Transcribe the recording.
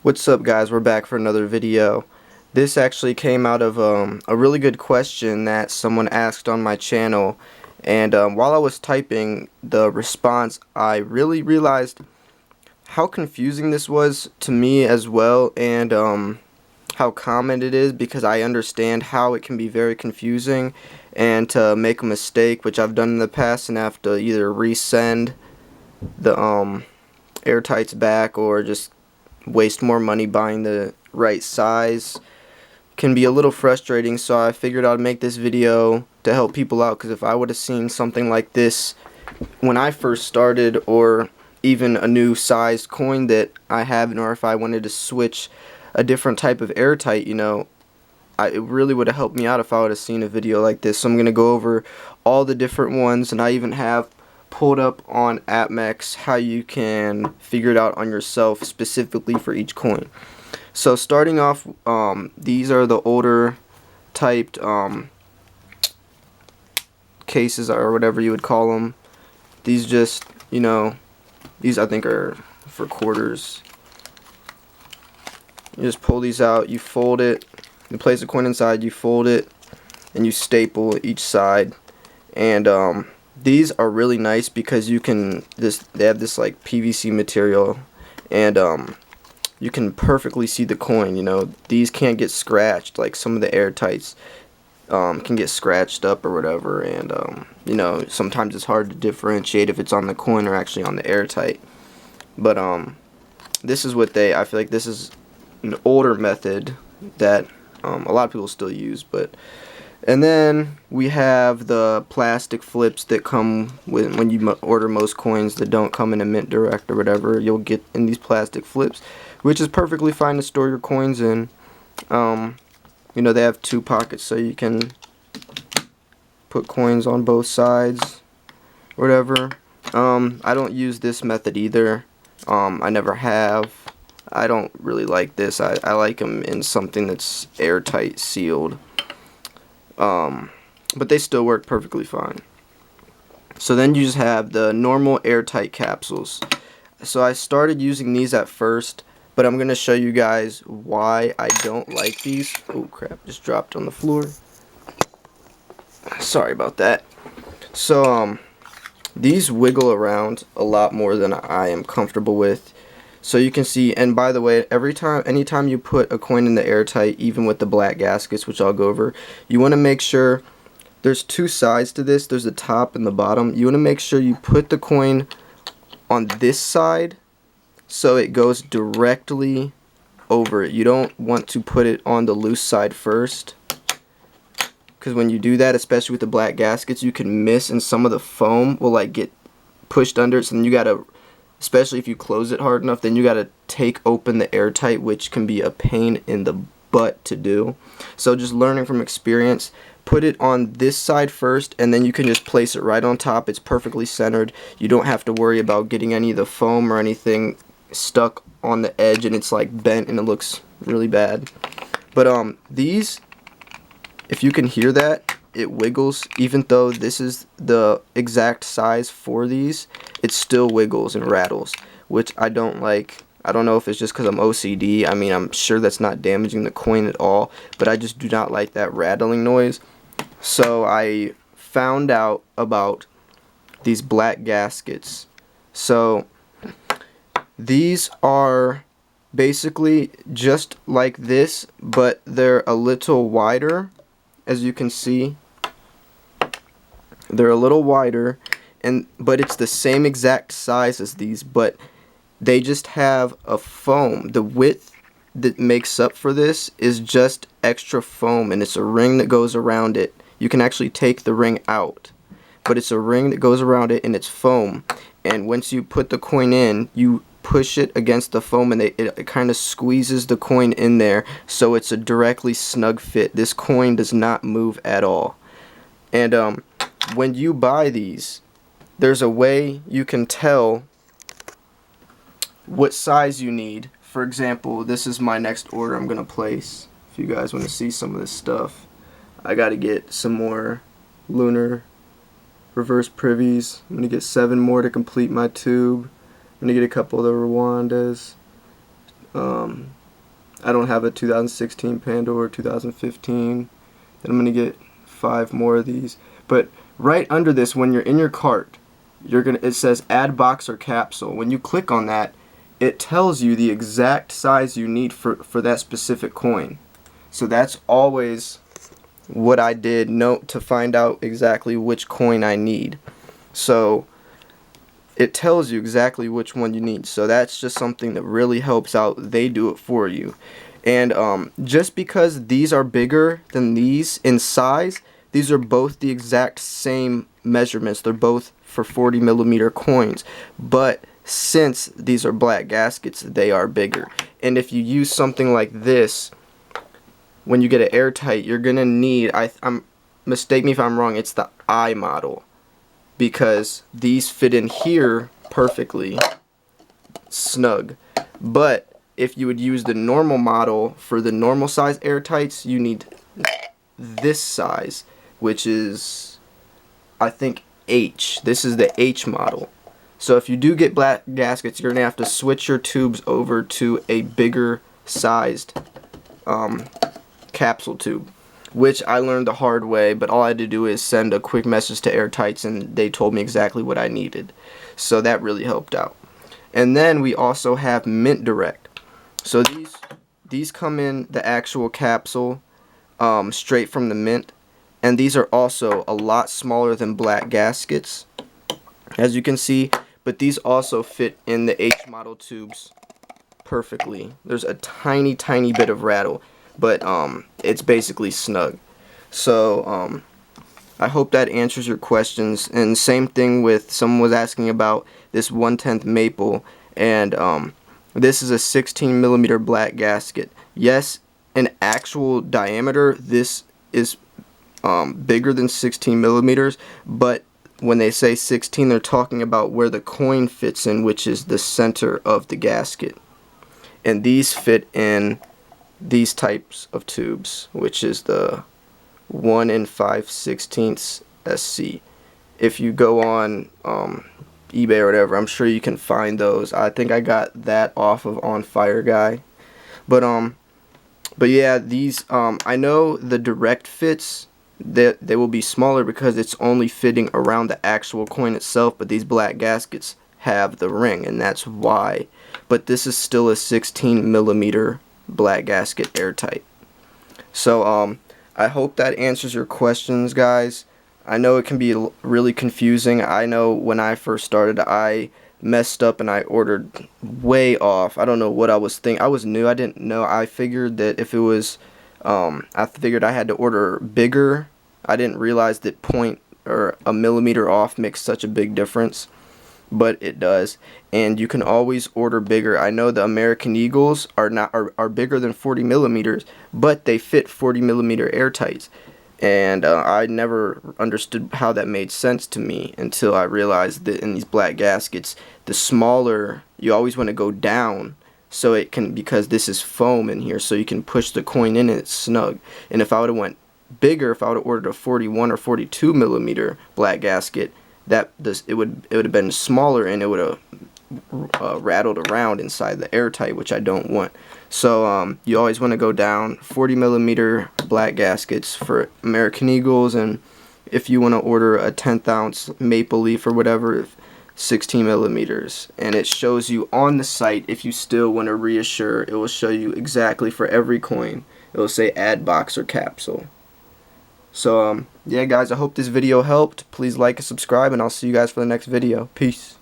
What's up, guys? We're back for another video. This actually came out of a really good question that someone asked on my channel, and while I was typing the response, I really realized how confusing this was to me as well, and how common it is, because I understand how it can be very confusing and to make a mistake, which I've done in the past, and have to either resend the airtights back or just waste more money buying the right size. Can be a little frustrating, so I figured I'd make this video to help people out, because if I would have seen something like this when I first started, or even a new size coin that I haven't, or if I wanted to switch a different type of airtight, it really would have helped me out if I would have seen a video like this. So I'm going to go over all the different ones, and I even have pulled up on AppMex how you can figure it out on yourself specifically for each coin. So starting off, these are the older typed cases, or whatever you would call them. These just, these I think are for quarters. You just pull these out, you fold it, you place a coin inside, you fold it, and you staple each side. And these are really nice because you can they have this like PVC material, and you can perfectly see the coin. These can't get scratched like some of the airtights can get scratched up or whatever, and sometimes it's hard to differentiate if it's on the coin or actually on the airtight. But this is what I feel like this is an older method that a lot of people still use. And then we have the plastic flips that come with when you order most coins that don't come in a mint direct or whatever. You'll get in these plastic flips, which is perfectly fine to store your coins in. They have two pockets, so you can put coins on both sides, whatever. I don't use this method either. I never have. I don't really like this. I like them in something that's airtight sealed. But they still work perfectly fine. So then you just have the normal airtight capsules. So I started using these at first, but I'm going to show you guys why I don't like these. Oh crap, just dropped on the floor. Sorry about that. So these wiggle around a lot more than I am comfortable with. So you can see, and by the way, anytime you put a coin in the airtight, even with the black gaskets, which I'll go over, you want to make sure there's two sides to this. There's the top and the bottom. You want to make sure you put the coin on this side so it goes directly over it. You don't want to put it on the loose side first, because when you do that, especially with the black gaskets, you can miss, and some of the foam will like get pushed under it. So then you gotta, especially if you close it hard enough, then you gotta take open the airtight, which can be a pain in the butt to do. So just learning from experience, put it on this side first, and then you can just place it right on top. It's perfectly centered. You don't have to worry about getting any of the foam or anything stuck on the edge, and it's like bent and it looks really bad. But these, if you can hear that, it wiggles. Even though this is the exact size for these, it still wiggles and rattles, which I don't like. I don't know if it's just because I'm OCD. I mean, I'm sure that's not damaging the coin at all, but I just do not like that rattling noise. So I found out about these black gaskets. So these are basically just like this, but they're a little wider. As you can see, they're a little wider, but it's the same exact size as these, but they just have a foam. The width that makes up for this is just extra foam, and it's a ring that goes around it. You can actually take the ring out, but it's a ring that goes around it, and it's foam. And once you put the coin in, you push it against the foam, and it kind of squeezes the coin in there, so it's a directly snug fit. This coin does not move at all. And when you buy these, there's a way you can tell what size you need. For example, this is my next order I'm gonna place. If you guys want to see some of this stuff, I gotta get some more lunar reverse privies. I'm gonna get 7 more to complete my tube. I'm gonna get a couple of the Rwandas, I don't have a 2016 Panda or 2015. Then I'm gonna get 5 more of these. But right under this, when you're in your cart, it says add box or capsule. When you click on that, it tells you the exact size you need for that specific coin. So that's always what I did, note to find out exactly which coin I need. So it tells you exactly which one you need. So that's just something that really helps out. They do it for you. And just because these are bigger than these in size, these are both the exact same measurements. They're both for 40mm coins. But since these are black gaskets, they are bigger. And if you use something like this, when you get it airtight, you're gonna need, mistake me if I'm wrong, it's the I model, because these fit in here perfectly snug. But if you would use the normal model for the normal size airtights, you need this size, which is, I think, H. This is the H model. So if you do get black gaskets, you're gonna have to switch your tubes over to a bigger sized capsule tube, which I learned the hard way, but all I had to do is send a quick message to Airtights and they told me exactly what I needed. So that really helped out. And then we also have Mint Direct. So these come in the actual capsule straight from the mint, and these are also a lot smaller than black gaskets, as you can see, but these also fit in the H model tubes perfectly. There's a tiny bit of rattle, but it's basically snug. So I hope that answers your questions. And same thing with, someone was asking about this 1/10 maple, and this is a 16mm black gasket. Yes, in actual diameter this is bigger than 16mm, but when they say 16, they're talking about where the coin fits in, which is the center of the gasket. And these fit in these types of tubes, which is the 1 5/16 SC. If you go on eBay or whatever, I'm sure you can find those. I think I got that off of On Fire Guy. But yeah, these I know the direct fits, that they will be smaller because it's only fitting around the actual coin itself, but these black gaskets have the ring, and that's why. But this is still a 16mm black gasket airtight. So I hope that answers your questions, guys. I know it can be really confusing. I know when I first started, I messed up and I ordered way off. I don't know what I was thinking. I was new. I didn't know. I figured that if it was I figured I had to order bigger. I didn't realize that a millimeter off makes such a big difference, but it does. And you can always order bigger. I know the American Eagles are bigger than 40mm, but they fit 40mm airtights. And I never understood how that made sense to me until I realized that in these black gaskets, the smaller, you always want to go down, so it can, because this is foam in here, so you can push the coin in and it's snug. And if I would have went bigger, if I would have ordered a 41 or 42mm black gasket, it would have been smaller, and it would have rattled around inside the airtight, which I don't want. So you always want to go down. 40mm black gaskets for American Eagles, and if you want to order a 10th ounce maple leaf or whatever, 16mm. And it shows you on the site, if you still want to reassure, it will show you exactly for every coin. It will say add box or capsule. So yeah, guys, I hope this video helped. Please like and subscribe, and I'll see you guys for the next video. Peace.